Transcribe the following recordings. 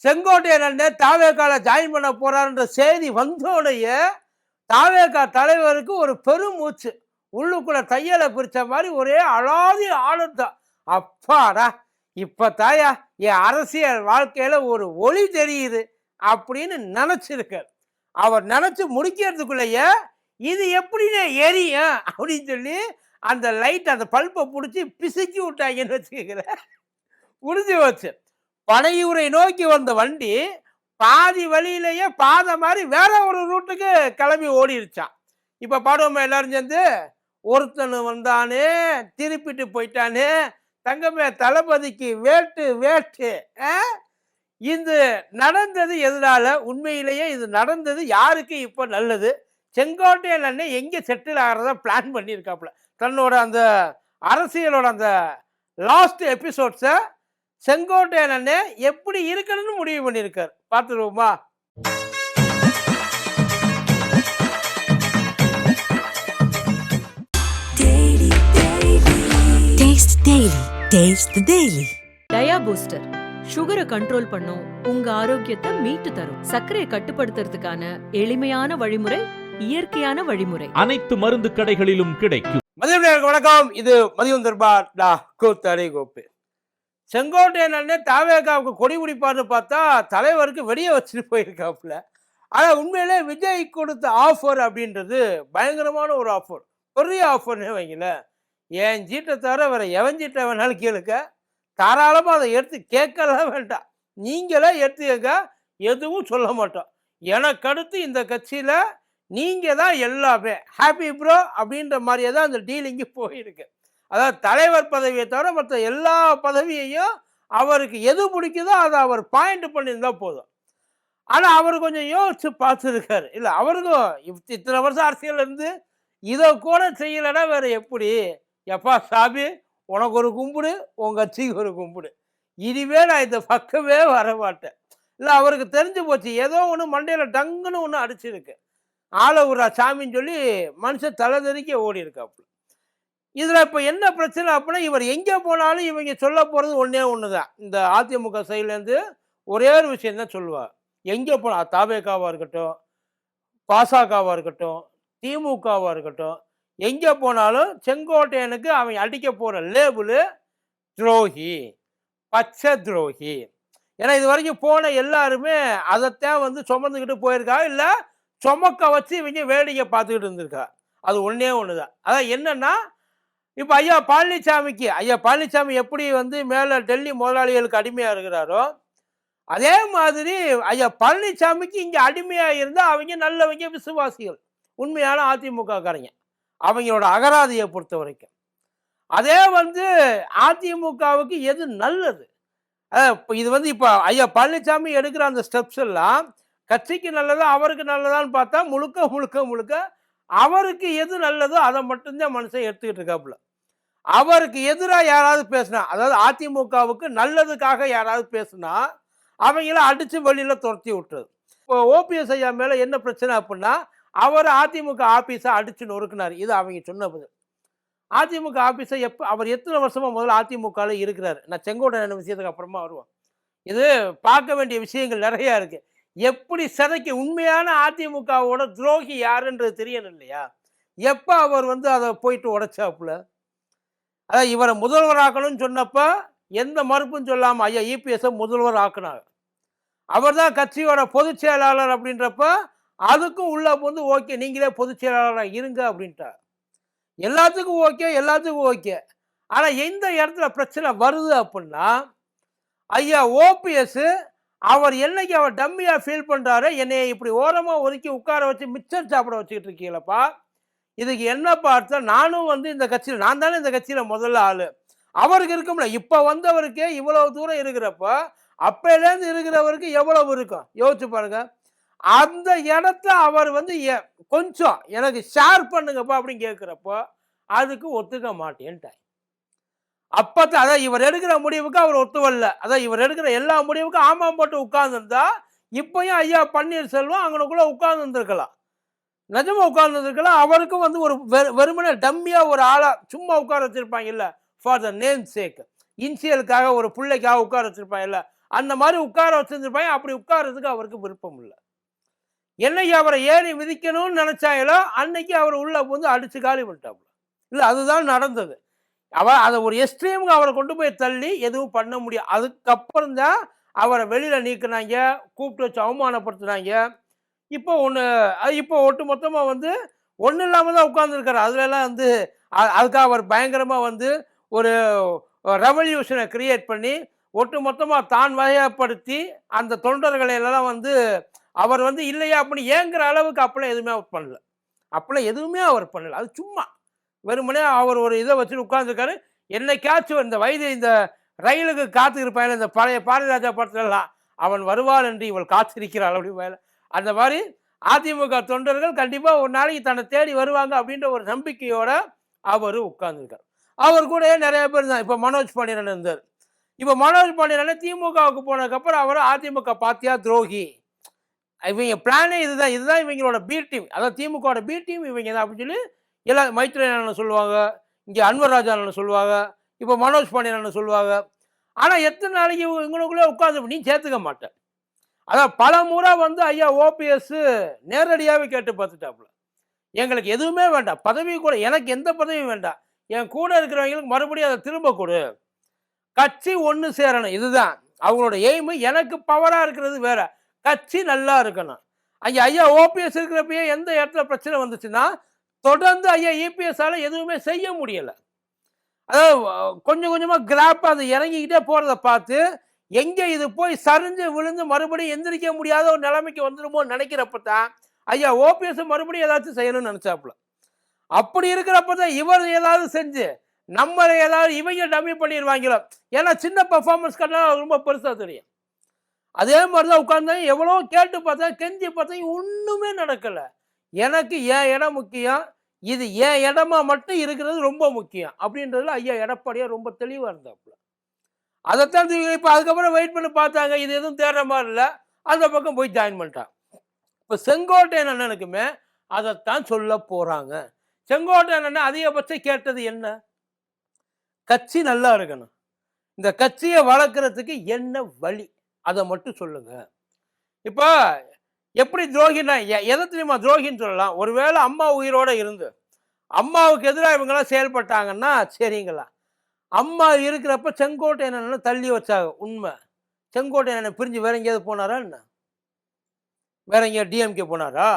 செங்கோட்டையன் அண்ணன் தாவேகால ஜாயின் பண்ண போறாருன்ற செய்தி வந்தோடைய தாவேகா தலைவருக்கு ஒரு பெரும் மூச்சு. உள்ளுக்குள்ள தையலை பிரிச்ச மாதிரி ஒரே அலாதி ஆனந்தம். அப்பாடா, இப்ப தாயா என் அரசியல் வாழ்க்கையில ஒரு ஒளி தெரியுது அப்படின்னு நினைச்சிருக்கார். அவர் நினைச்சு முடிக்கிறதுக்குள்ளேயே இது எப்படின்னு எரியும் அப்படின்னு சொல்லி அந்த லைட் அந்த பல்பை பிடிச்சி பிசுக்கி விட்டாங்கன்னு வச்சுக்கிறேன். முடிஞ்சு வச்சு பனையூரை நோக்கி வந்த வண்டி பாதி வழியிலேயே பாதை மாதிரி வேற ஒரு ரூட்டுக்கு கிளம்பி ஓடிருச்சான். இப்ப பாடுவோமா எல்லாரும் சேர்ந்து, ஒருத்தனு வந்தானே திருப்பிட்டு போயிட்டானே தங்கமே தளபதிக்கு வேட்டு வேட்டு. இது நடந்தது எதனால? உண்மையிலேயே இது நடந்தது யாருக்கு இப்ப நல்லது? செங்கோட்டையன் அண்ணன் எங்க செட்டில் ஆகிறதா பிளான் பண்ணியிருக்காப்புல. தன்னோட அந்த அரசியலோட அந்த லாஸ்ட் எபிசோட்ஸை செங்கோட்டையன் அண்ணன் எப்படி இருக்கணும்னு முடிவு பண்ணியிருக்காரு. பார்த்துருவோமா? டயா பூஸ்டர் சுகரை கண்ட்ரோல் பண்ணும், உங்க ஆரோக்கியத்தை மீட்டு தரும். சர்க்கரையை கட்டுப்படுத்துறதுக்கான எளிமையான வழிமுறை, இயற்கையான வழிமுறை. அனைத்து மருந்து கடைகளிலும் கிடைக்கும். மதியம் வணக்கம். இது மதியம் தர்பார் கூத்தரை கோப்பு. செங்கோட்டையன் அண்ணன் தாவேகாவுக்கு கொடி பிடிப்பார்னு பார்த்தா தலைவருக்கு வெடிய வச்சுட்டு போயிருக்காப்புல. ஆனால் உண்மையிலே விஜய் கொடுத்த ஆஃபர் அப்படின்றது பயங்கரமான ஒரு ஆஃபர், பெரிய ஆஃபர்னே வைங்கள. என் சீட்டை தவிர வேற எவன் சீட்டை வேணாலும் கேளுக்க, தாராளமாக அதை எடுத்து கேட்கலாம் வேண்டாம், நீங்களே எடுத்துக்க, எதுவும் சொல்ல மாட்டோம். எனக்கு அடுத்து இந்த கட்சியில் நீங்கள் தான் எல்லாமே, ஹாப்பி ப்ரோ அப்படின்ற மாதிரியே தான் அந்த டீலிங்கு போயிருக்கு. அதாவது தலைவர் பதவியை தவிர மற்ற எல்லா பதவியையும் அவருக்கு எது பிடிக்குதோ அதை அவர் பாயிண்ட் பண்ணியிருந்தா போதும். ஆனால் அவர் கொஞ்சம் யோசிச்சு பார்த்துருக்காரு. இல்லை, அவருக்கும் இத்தனை வருஷம் அரசியல் இருந்து இதை கூட செய்யலைன்னா வேற எப்படி? எப்பா சாமி, உனக்கு ஒரு கும்பிடு, உன் கட்சிக்கு ஒரு கும்பிடு, இனிமே நான் இந்த பக்கமே வரமாட்டேன். இல்லை, அவருக்கு தெரிஞ்சு போச்சு ஏதோ ஒன்று மண்டையில் டங்குன்னு ஒன்று அடிச்சிருக்கு. ஆளை விட்றா சாமின்னு சொல்லி மனுஷன் தலை தெறிக்க ஓடி இருக்காப்புல. இதில் இப்போ என்ன பிரச்சனை அப்படின்னா, இவர் எங்கே போனாலும் இவங்க சொல்ல போகிறது ஒன்றே ஒன்று தான். இந்த அதிமுக சைட்லேருந்து ஒரே ஒரு விஷயம் தான் சொல்லுவார். எங்கே போனால் தாவேகாவாக இருக்கட்டும், பாசகவாக இருக்கட்டும், திமுகவாக இருக்கட்டும், எங்கே போனாலும் செங்கோட்டையனுக்கு அவன் அடிக்க போகிற லேபிள் துரோகி, பச்சை துரோகி. ஏன்னா இது வரைக்கும் போன எல்லாருமே அதைத்தான் வந்து சுமந்துக்கிட்டு போயிருக்கா, இல்லை சுமக்க வச்சு இவங்க வேடிக்கை பார்த்துக்கிட்டு இருந்திருக்கா. அது ஒன்றே ஒன்று தான். அதான் என்னன்னா, இப்போ ஐயா பழனிசாமி எப்படி வந்து மேலே டெல்லி முதலாளிகளுக்கு அடிமையாக இருக்கிறாரோ, அதே மாதிரி ஐயா பழனிசாமிக்கு இங்கே அடிமையாக இருந்தால் அவங்க நல்லவங்க, விசுவாசிகள், உண்மையான அதிமுக காரங்க, அவங்களோட அகராதியை பொறுத்த வரைக்கும். அதே வந்து அதிமுகவுக்கு எது நல்லது? இது வந்து இப்போ ஐயா பழனிசாமி எடுக்கிற அந்த ஸ்டெப்ஸ் எல்லாம் கட்சிக்கு நல்லதா அவருக்கு நல்லதான்னு பார்த்தா முழுக்க முழுக்க முழுக்க அவருக்கு எது நல்லதோ அதை மட்டும்தான் மனுஷன் எடுத்துக்கிட்டு இருக்காப்புல. அவருக்கு எதிராக யாராவது பேசினா, அதாவது அதிமுகவுக்கு நல்லதுக்காக யாராவது பேசுனா அவங்கள அடித்து வெளியில் துரத்தி விட்டுறது. இப்போ ஓபிஎஸ் ஐயா மேலே என்ன பிரச்சனை அப்படின்னா, அவர் அதிமுக ஆஃபீஸை அடித்து நொறுக்கினார். இது அவங்க சொன்னது. அதிமுக ஆஃபீஸை அவர் எத்தனை வருஷமாக முதல்ல அதிமுகவில் இருக்கிறார். நான் செங்கோட்டையன் விஷயத்துக்கு அப்புறமா வருவோம். இது பார்க்க வேண்டிய விஷயங்கள் நிறையா இருக்குது. எப்படி சிதைக்க உண்மையான அதிமுகவோட துரோகி யாருன்றது தெரியணும் இல்லையா? எப்போ அவர் வந்து அதை போயிட்டு உடைச்சாப்புல. அதான் இவரை முதல்வர் ஆக்கணும்னு சொன்னப்போ எந்த மறுப்பும் சொல்லாமல் ஐயா இபிஎஸ்ஸை முதல்வர் ஆக்கினார். அவர் தான் கட்சியோட பொதுச் செயலாளர் அப்படின்றப்ப அதுக்கும் உள்ள வந்து ஓகே, நீங்களே பொதுச் செயலாளராக இருங்க அப்படின்ட்டார். எல்லாத்துக்கும் ஓகே. ஆனால் எந்த இடத்துல பிரச்சனை வருது அப்படின்னா, ஐயா ஓபிஎஸ் அவர் என்னைக்கு அவர் டம்மியாக ஃபீல் பண்ணுறாரு, என்னைய இப்படி ஓரமாக ஒதுக்கி உட்கார வச்சு மிச்சம் சாப்பிட வச்சுக்கிட்டு இருக்கீங்களப்பா, இதுக்கு என்னப்பா அர்த்தம்? நானும் வந்து இந்த கட்சியில், நான் தானே இந்த கட்சியில் முதல்ல ஆள், அவருக்கு இருக்கும்ல, இப்போ வந்தவருக்கே இவ்வளவு தூரம் இருக்கிறப்ப அப்பையிலேருந்து இருக்கிறவருக்கு எவ்வளவு இருக்கும் யோசிச்சு பாருங்க. அந்த இடத்த அவர் வந்து கொஞ்சம் எனக்கு ஷேர் பண்ணுங்கப்பா அப்படின்னு கேட்குறப்போ அதுக்கு ஒத்துக்க மாட்டேன்ட்டார். அப்பதான் அதான் இவர் எடுக்கிற முடிவுக்கு அவர் ஒத்துவல்ல. அதான் இவர் எடுக்கிற எல்லா முடிவுக்கும் ஆமாம் போட்டு உட்கார்ந்துருந்தா இப்பயும் ஐயா பன்னீர்செல்வம் அங்கனுக்குள்ள உட்கார்ந்துருக்கலாம், நிஜமா உட்கார்ந்துருக்கலாம். அவருக்கும் வந்து ஒரு வெறுமனே டம்மியா ஒரு ஆளா சும்மா உட்கார வச்சிருப்பாங்க இல்ல, ஃபார் த நேம் சேக், இன்சியலுக்காக ஒரு பிள்ளைக்காக உட்கார வச்சிருப்பாங்க இல்ல, அந்த மாதிரி உட்கார வச்சிருந்துருப்பாங்க. அப்படி உட்கார்றதுக்கு அவருக்கு விருப்பம் இல்லை. என்னைக்கு அவரை ஏறி மிதிக்கணும்னு நினைச்சாங்களோ அன்னைக்கு அவர் உள்ள வந்து அடிச்சு காலி பண்ணிட்டாப்புல. இல்லை, அதுதான் நடந்தது. அதை ஒரு எக்ஸ்ட்ரீமுக்கு அவரை கொண்டு போய் தள்ளி எதுவும் பண்ண முடியாது. அதுக்கப்புறம் தான் அவரை வெளியில நீக்குனாங்க, கூப்பிட்டு வச்சு அவமானப்படுத்தினாங்க. இப்போ ஒட்டு மொத்தமா வந்து ஒன்றும் இல்லாமல் தான் உட்கார்ந்துருக்காரு. அதுலலாம் வந்து அதுக்காக அவர் பயங்கரமாக வந்து ஒரு ரெவல்யூஷனை கிரியேட் பண்ணி ஒட்டு மொத்தமாக தான் வகைப்படுத்தி அந்த தொண்டர்களை எல்லாம் வந்து அவர் வந்து இல்லையா அப்படின்னு ஏங்குற அளவுக்கு அப்பெல்லாம் எதுவுமே அவர் பண்ணல. அப்பெல்லாம் எதுவுமே அவர் பண்ணல. அது சும்மா வெறுமனே அவர் ஒரு இதை வச்சுட்டு உட்கார்ந்துருக்காரு. என்னைக்காச்சும் இந்த ரயிலுக்கு காத்துருப்பாங்க இந்த பழைய பாரதிராஜா படத்துலலாம், அவன் வருவான் என்று இவள் காத்திருக்கிறாள் அப்படி மேலே. அந்த மாதிரி அதிமுக தொண்டர்கள் கண்டிப்பாக ஒரு நாளைக்கு தன்னை தேடி வருவாங்க அப்படின்ற ஒரு நம்பிக்கையோட அவர் உட்கார்ந்துருக்கார். அவர் கூட நிறைய பேர் தான். இப்போ மனோஜ் பாண்டியன் இருந்தார். இப்போ மனோஜ் பாண்டியன் திமுகவுக்கு போனதுக்கப்புறம் அவர் அதிமுக பாத்தியா துரோகி, இவங்க பிளானே இதுதான் இவங்களோட பி டீம், அதாவது திமுகவோட பி டீம் இவங்க தான் அப்படின்னு சொல்லி எல்லாம் மைத்ரேயன் சொல்லுவாங்க, இங்கே அன்வர் ராஜா சொல்லுவாங்க, இப்போ மனோஜ் பாண்டியன் சொல்லுவாங்க. ஆனால் எத்தனை நாளைக்கு இவங்களுக்குள்ளே உட்காந்து நீ சேர்த்துக்க மாட்டேன். அதான் பல முறை வந்து ஐயா ஓபிஎஸ் நேரடியாகவே கேட்டு பார்த்துட்டாப்புல, எங்களுக்கு எதுவுமே வேண்டாம், பதவி கூட எனக்கு எந்த பதவியும் வேண்டாம், என் கூட இருக்கிறவங்களுக்கு மறுபடியும் அதை திரும்ப கொடு, கட்சி ஒன்று சேரணும், இதுதான் அவங்களோட எய்மு. எனக்கு பவராக இருக்கிறது வேற, கட்சி நல்லா இருக்கணும். ஐயா ஓபிஎஸ் இருக்கிறப்பயே எந்த இடத்துல பிரச்சனை வந்துச்சுன்னா தொடர்ந்து ஐயா இபிஎஸ்ஸால எதுவுமே செய்ய முடியலை. அதாவது கொஞ்சம் கொஞ்சமாக கிராப்பாக அது இறங்கிக்கிட்டே போகிறத பார்த்து எங்கே இது போய் சரிஞ்சு விழுந்து மறுபடியும் எந்திரிக்க முடியாத ஒரு நிலைமைக்கு வந்துடுமோன்னு நினைக்கிறப்ப தான் ஐயா ஓபிஎஸ் மறுபடியும் ஏதாச்சும் செய்யணும்னு நினச்சாப்புல. அப்படி இருக்கிறப்ப தான் இவர் ஏதாவது செஞ்சு நம்மளை ஏதாவது இவங்க டம்மி பண்ணிடுவாங்களோ. ஏன்னா சின்ன பர்ஃபார்மன்ஸ் கண்டால் ரொம்ப பெருசாக தெரியும். அதே மாதிரி தான் உட்காந்தாங்க, எவ்வளோ கேட்டு பார்த்தா கெஞ்சி பார்த்தாங்க, ஒன்றுமே நடக்கலை. எனக்கு என் இடம் முக்கியம், இது என் இடமா மட்டும் இருக்கிறது ரொம்ப முக்கியம் அப்படின்றதுல ஐயா எடப்பாடியார் ரொம்ப தெளிவாக இருந்தாப்புல. அதைத்தான் இப்போ அதுக்கப்புறம் வெயிட் பண்ணி பார்த்தாங்க, இது எதுவும் தேடுற மாதிரி இல்லை, அந்த பக்கம் போய் ஜாயின் பண்ணிட்டாங்க. இப்போ செங்கோட்டையன் அண்ணனுக்குமே அதைத்தான் சொல்ல போகிறாங்க. செங்கோட்டையன் அண்ணன் அதிகபட்சம் கேட்டது என்ன? கட்சி நல்லா இருக்கணும், இந்த கட்சியை வளர்க்குறதுக்கு என்ன வழி, அதை மட்டும் சொல்லுங்க. இப்போ எப்படி துரோகின்னா எதை தெரியுமா துரோகின்னு சொல்லலாம்? ஒருவேளை அம்மா உயிரோட இருந்து அம்மாவுக்கு எதிராக இவங்கெல்லாம் செயல்பட்டாங்கன்னா சரிங்களா, அம்மா இருக்கிறப்ப செங்கோட்டையன் தள்ளி வச்சாங்க, உண்மை. செங்கோட்டையன் பிரிஞ்சு வேற எங்கேயாவது போனாரா என்ன? வேற எங்கேயாவது டிஎம்கே போனாரா,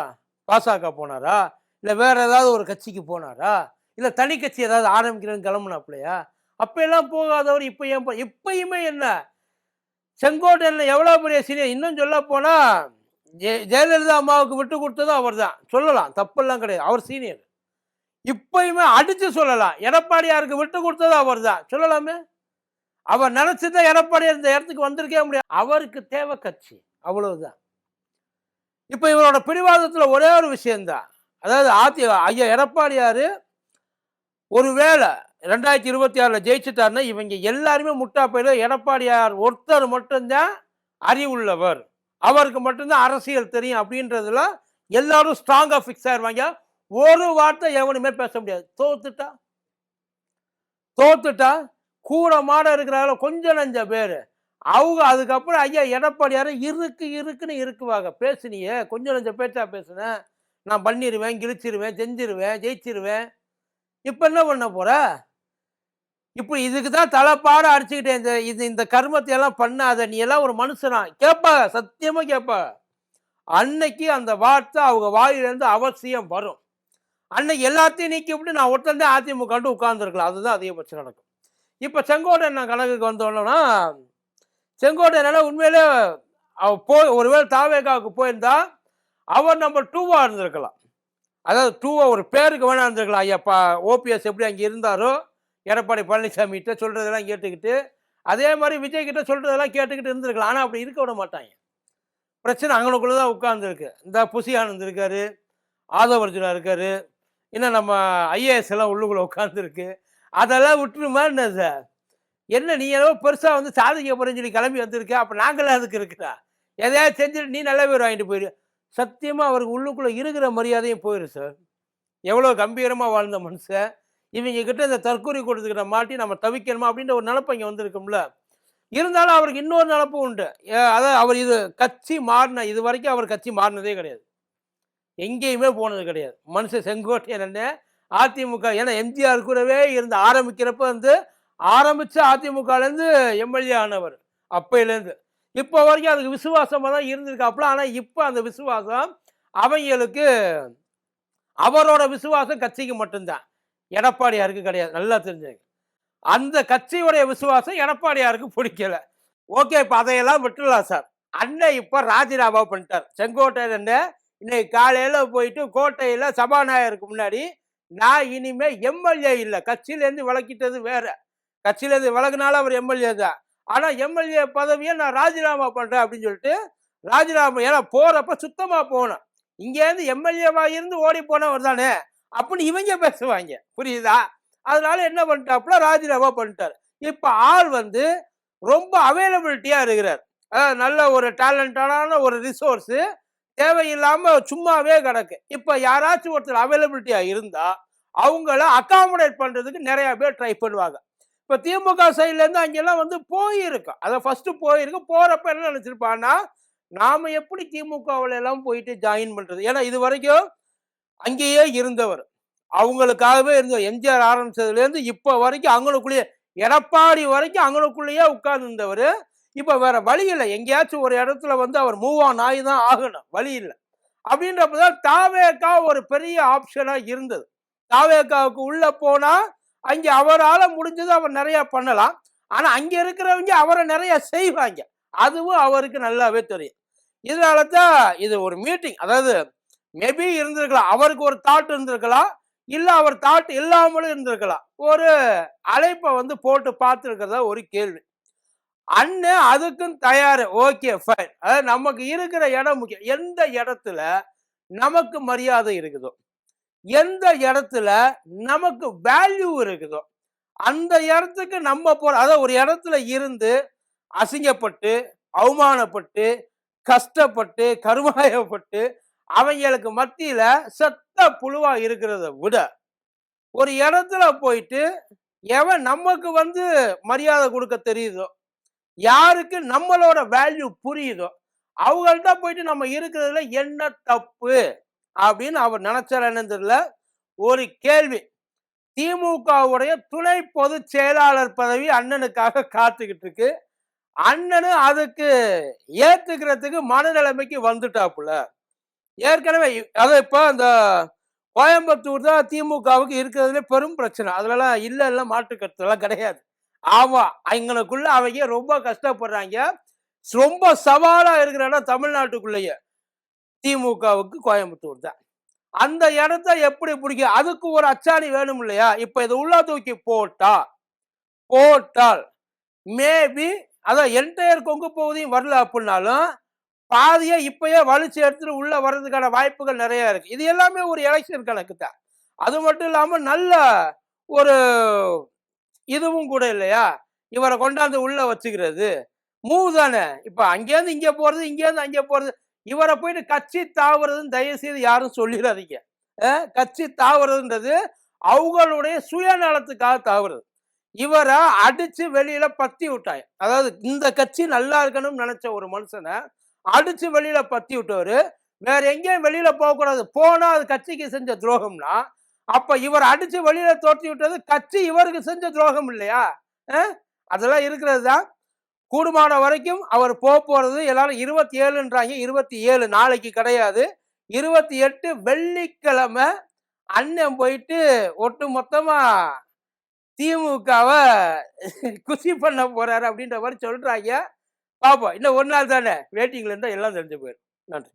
பாசக போனாரா, இல்லை வேற ஏதாவது ஒரு கட்சிக்கு போனாரா, இல்லை தனி கட்சி ஏதாவது ஆரம்பிக்கிறேன்னு கிளம்புனாப்லையா? அப்பெல்லாம் போகாதவர் இப்போ ஏன் இப்பயுமே என்ன செங்கோட்டையன் எவ்வளோ பெரிய சீனியர். இன்னும் சொல்ல போனால் ஜெயலலிதா அம்மாவுக்கு விட்டு கொடுத்ததும் அவர் தான் சொல்லலாம், தப்பெல்லாம் கிடையாது, அவர் சீனியர். இப்பயுமே அடித்து சொல்லலாம், எடப்பாடியாருக்கு விட்டு கொடுத்ததும் அவர் தான் சொல்லலாமே. அவர் நினைச்சுதான் எடப்பாடியார் இந்த இடத்துக்கு வந்திருக்கே முடியாது. அவருக்கு தேவை கட்சி, அவ்வளவுதான். இப்போ இவரோட பிடிவாதத்தில் ஒரே ஒரு விஷயம்தான், அதாவது ஐயா எடப்பாடியார் ஒருவேளை 2026 ஜெயிச்சுட்டாருன்னா இவங்க எல்லாருமே முட்டா போயில. எடப்பாடியார் ஒருத்தர் மட்டும்தான் அறிவுள்ளவர், அவருக்கு மட்டும்தான் அரசியல் தெரியும் அப்படின்றதுல எல்லாரும் ஸ்ட்ராங்கா ஃபிக்ஸ் ஆயிடுவாங்க. ஒரு வார்த்தை எவனுமே பேச முடியாது. தோத்துட்டா கூட மாட இருக்கிறாங்களோ கொஞ்சம் நஞ்ச பேர் அவங்க. அதுக்கப்புறம் ஐயா எடப்பாடியார் இருக்குன்னு இருக்குவாங்க. பேசுனியே கொஞ்சம் நஞ்ச பேச்சா பேசுனேன், நான் பண்ணிடுவேன், கிழிச்சிருவேன், செஞ்சிருவேன், ஜெயிச்சிருவேன். இப்போ என்ன பண்ண போற? இப்போ இதுக்கு தான் தலைப்பாட அடிச்சுக்கிட்டேன், இந்த கர்மத்தை எல்லாம் பண்ணாத, நீ எல்லாம் ஒரு மனுஷனா கேட்பாங்க, சத்தியமா கேட்பாங்க. அன்னைக்கு அந்த வார்த்தை அவங்க வாயிலிருந்து அவசியம் வரும். அன்னைக்கு எல்லாத்தையும் நீக்கி விட்டு நான் ஒருத்தந்தே அதிமுக உட்கார்ந்துருக்கலாம், அதுதான் அதிகபட்சம் நடக்கும். இப்போ செங்கோட்டையன் கணக்குக்கு வந்தோன்னா, செங்கோட்டையன் உண்மையிலே அவர் ஒருவேளை தாவேகாவுக்கு போயிருந்தா அவர் நம்பர் 2வா இருந்திருக்கலாம். அதாவது 2வா ஒரு பேருக்கு வேணா இருந்திருக்கலாம். ஐயா ஓபிஎஸ் எப்படி அங்கே இருந்தாரோ எடப்பாடி பழனிசாமி கிட்ட சொல்றதெல்லாம் கேட்டுக்கிட்டு, அதே மாதிரி விஜய் கிட்ட சொல்றதெல்லாம் கேட்டுக்கிட்டு இருந்திருக்கலாம். ஆனால் அப்படி இருக்க விட மாட்டாங்க. பிரச்சனை அங்கனுக்குள்ள தான் உட்கார்ந்துருக்கு. இந்த புசி ஆனந்த் இருக்காரு, ஆதவர்ஜுனா இருக்காரு, இன்னும் நம்ம ஐஏஎஸ் எல்லாம் உள்ளுக்குள்ள உட்காந்துருக்கு. அதெல்லாம் விட்டுருமா என்ன சார்? என்ன நீ ஏதோ பெருசாக வந்து சாதிக்க போறேன்னு சொல்லி கிளம்பி வந்திருக்க, அப்போ நாங்களாம் அதுக்கு இருக்கிறா, எதையாவது செஞ்சுட்டு நீ நல்ல பேர் வாங்கிட்டு போயிரு. சத்தியமாக அவருக்கு உள்ளுக்குள்ளே இருக்கிற மரியாதையும் போயிரு சார். எவ்வளோ கம்பீரமாக வாழ்ந்த மனுஷன், இவங்க கிட்ட இந்த தற்கொலை கொடுத்துக்கிட்ட மாட்டி நம்ம தவிக்கணுமா அப்படின்ற ஒரு நினப்பு இங்கே வந்திருக்கும்ல. இருந்தாலும் அவருக்கு இன்னொரு நினப்பு உண்டு. அதாவது அவர் இது கட்சி மாறின இது வரைக்கும் அவர் கட்சி மாறினதே கிடையாது. எங்கேயுமே போனது கிடையாது. மனுஷன் செங்கோட்டையன் அண்ணன் அதிமுக ஏன்னா எம்ஜிஆர் கூடவே இருந்து ஆரம்பிக்கிறப்ப வந்து ஆரம்பிச்ச அதிமுகலேருந்து எம்எல்ஏ ஆனவர் அப்பையிலேருந்து. இப்போ வரைக்கும் அதுக்கு விசுவாசமாக தான் இருந்திருக்காப்புல. ஆனால் இப்போ அந்த விசுவாசம் அவங்களுக்கு அவரோட விசுவாசம் கட்சிக்கு மட்டும்தான். எடப்பாடியாருக்கு கிடையாது. நல்லா தெரிஞ்சுங்க. அந்த கட்சியுடைய விசுவாசம் எடப்பாடியாருக்கு பிடிக்கல. ஓகே, இப்போ அதையெல்லாம் விட்டுடலாம் சார். அண்ணன் இப்போ ராஜினாமா பண்ணிட்டார். செங்கோட்டையன் அண்ணன் இன்னைக்கு காலையில் போயிட்டு கோட்டையில் சபாநாயகருக்கு முன்னாடி நான் இனிமே எம்எல்ஏ இல்லை, கட்சியிலேருந்து விலக்கிட்டது வேற. கட்சியிலேருந்து விலகினாலும் அவர் எம்எல்ஏ தான். ஆனால் எம்எல்ஏ பதவியை நான் ராஜினாமா பண்ணுறேன் அப்படின்னு சொல்லிட்டு ராஜினாமா. ஏன்னா போகிறப்ப சுத்தமாக போகணும். இங்கேருந்து எம்எல்ஏவா இருந்து ஓடி போனவர் தானே அப்படின்னு இவங்க பேசுவாங்க, புரியுதா? அதனால என்ன பண்ணிட்டாப்புல ராஜினாமா பண்ணிட்டார். இப்போ ஆள் வந்து ரொம்ப அவைலபிலிட்டியாக இருக்கிறார். நல்ல ஒரு டேலண்டான ஒரு ரிசோர்ஸு தேவையில்லாமல் சும்மாவே கிடக்கு. இப்போ யாராச்சும் ஒருத்தர் அவைலபிலிட்டியாக இருந்தால் அவங்கள அகாமடேட் பண்ணுறதுக்கு நிறையா பேர் ட்ரை பண்ணுவாங்க. இப்போ திமுக சைட்லேருந்து அங்கெல்லாம் வந்து போயிருக்கோம். அதை ஃபஸ்ட்டு போயிருக்கோம். போகிறப்ப என்ன நினச்சிருப்பான்னா நாம் எப்படி திமுகவில் எல்லாம் போயிட்டு ஜாயின் பண்ணுறது? ஏன்னா இது வரைக்கும் அங்கேயே இருந்தவர், அவங்களுக்காகவே இருந்தவர். எம்ஜிஆர் ஆரம்பித்ததுலேருந்து இப்போ வரைக்கும் அவங்களுக்குள்ளேயே, எடப்பாடி வரைக்கும் அவங்களுக்குள்ளேயே உட்கார்ந்துருந்தவர். இப்போ வேற வழி இல்லை. எங்கேயாச்சும் ஒரு இடத்துல வந்து அவர் மூவ் ஆன் ஆகி தான் ஆகணும், வழி இல்லை. அப்படின்றப்பதான் தாவேகா ஒரு பெரிய ஆப்ஷனாக இருந்தது. தாவேகாவுக்கு உள்ளே போனால் அங்கே அவரால் முடிஞ்சது அவர் நிறையா பண்ணலாம். ஆனால் அங்கே இருக்கிறவங்க அவரை நிறைய செய்வாங்க. அதுவும் அவருக்கு நல்லாவே தெரியும். இதனால தான் இது ஒரு மீட்டிங், அதாவது மேபி இருந்திருக்கலாம், அவருக்கு ஒரு தாட் இருந்திருக்கலாம், இல்லை அவர் தாட் இல்லாமலும் இருந்திருக்கலாம். ஒரு அழைப்பை வந்து போட்டு பார்த்துருக்கிறதா ஒரு கேள்வி. அண்ணன் அதுக்கும் தயார். Okay fine. அதாவது நமக்கு இருக்கிற இடம் முக்கியம். எந்த இடத்துல நமக்கு மரியாதை இருக்குதோ, எந்த இடத்துல நமக்கு வேல்யூ இருக்குதோ அந்த இடத்துக்கு நம்ம போற. அதாவது ஒரு இடத்துல இருந்து அசிங்கப்பட்டு அவமானப்பட்டு கஷ்டப்பட்டு கருமாயப்பட்டு அவங்களுக்கு மத்தியில செத்த புழுவா இருக்கிறத விட ஒரு இடத்துல போயிட்டு எவன் நமக்கு வந்து மரியாதை கொடுக்க தெரியுதோ, யாருக்கு நம்மளோட வேல்யூ புரியுதோ அவங்கள்ட்ட போயிட்டு நம்ம இருக்கிறதுல என்ன தப்பு அப்படின்னு அவர் நினைச்சார். என்னன்னு தெரியல. ஒரு கேள்வி, திமுகவுடைய துணை பொதுச் செயலாளர் பதவி அண்ணனுக்காக காத்துக்கிட்டு இருக்கு. அண்ணனு அதுக்கு ஏத்துக்கிறதுக்கு மனநிலைமைக்கு வந்துட்டாப்புல. ஏற்கனவே அதை இப்போ அந்த கோயம்புத்தூர் தான் திமுகவுக்கு இருக்கிறதுல பெரும் பிரச்சனை. அதுலலாம் இல்லை மாற்று கருத்துலாம் கிடையாது. ஆமா, எங்களுக்குள்ள அவங்க ரொம்ப கஷ்டப்படுறாங்க. ரொம்ப சவாலா இருக்கிற இடம் தமிழ்நாட்டுக்குள்ளேயே திமுகவுக்கு கோயம்புத்தூர் தான். அந்த இடத்த எப்படி பிடிக்கும்? அதுக்கு ஒரு அச்சாணி வேணும் இல்லையா? இப்ப இதை உள்ள தூக்கி போட்டால் மேபி அதான் என்டையர் கொங்கு பகுதியும் வரல அப்படின்னாலும் பாதியை இப்பயே வலிச்சு எடுத்துட்டு உள்ள வர்றதுக்கான வாய்ப்புகள் நிறைய இருக்கு. இது எல்லாமே ஒரு எலெக்ஷன் கணக்கு தான். அது மட்டும் இல்லாம நல்ல ஒரு இதுவும் கூட இல்லையா, இவரை கொண்டாந்து உள்ள வச்சுக்கிறது மூவ் தானே. இப்ப அங்கேருந்து இங்கே போறது, இங்கேருந்து அங்கே போறது. இவரை போயிட்டு கட்சி தாவுறதுன்னு தயவு செய்து யாரும் சொல்லிடாதீங்க. கட்சி தாவுறதுன்றது அவங்களுடைய சுயநலத்துக்காக தாவுறது. இவரை அடிச்சு வெளியில பத்தி விட்டாங்க. அதாவது இந்த கட்சி நல்லா இருக்கணும்னு நினைச்ச ஒரு மனுஷனை அடிச்சு வெளியில பத்தி விட்டவர் வேற எங்கேயும் வெளியில போகக்கூடாது, போனா அது கட்சிக்கு செஞ்ச துரோகம்னா அப்ப இவர் அடிச்சு வெளியில தோற்றி விட்டது கட்சி இவருக்கு செஞ்ச துரோகம் இல்லையா? அதெல்லாம் இருக்கிறது தான். கூடுமான வரைக்கும் அவர் போறது எல்லாரும் 27ன்றாங்க. 27 நாளைக்கு கிடையாது, 28 வெள்ளிக்கிழமை அண்ணன் போயிட்டு ஒட்டு மொத்தமா திமுகவை குசி பண்ண போறாரு அப்படின்ற மாதிரி சொல்றாங்க. பாப்போம், இன்னும் ஒரு நாள் தானே, வெயிட்டிங்ல இருந்தா எல்லாம் தெரிஞ்சு போயிடும். நன்றி.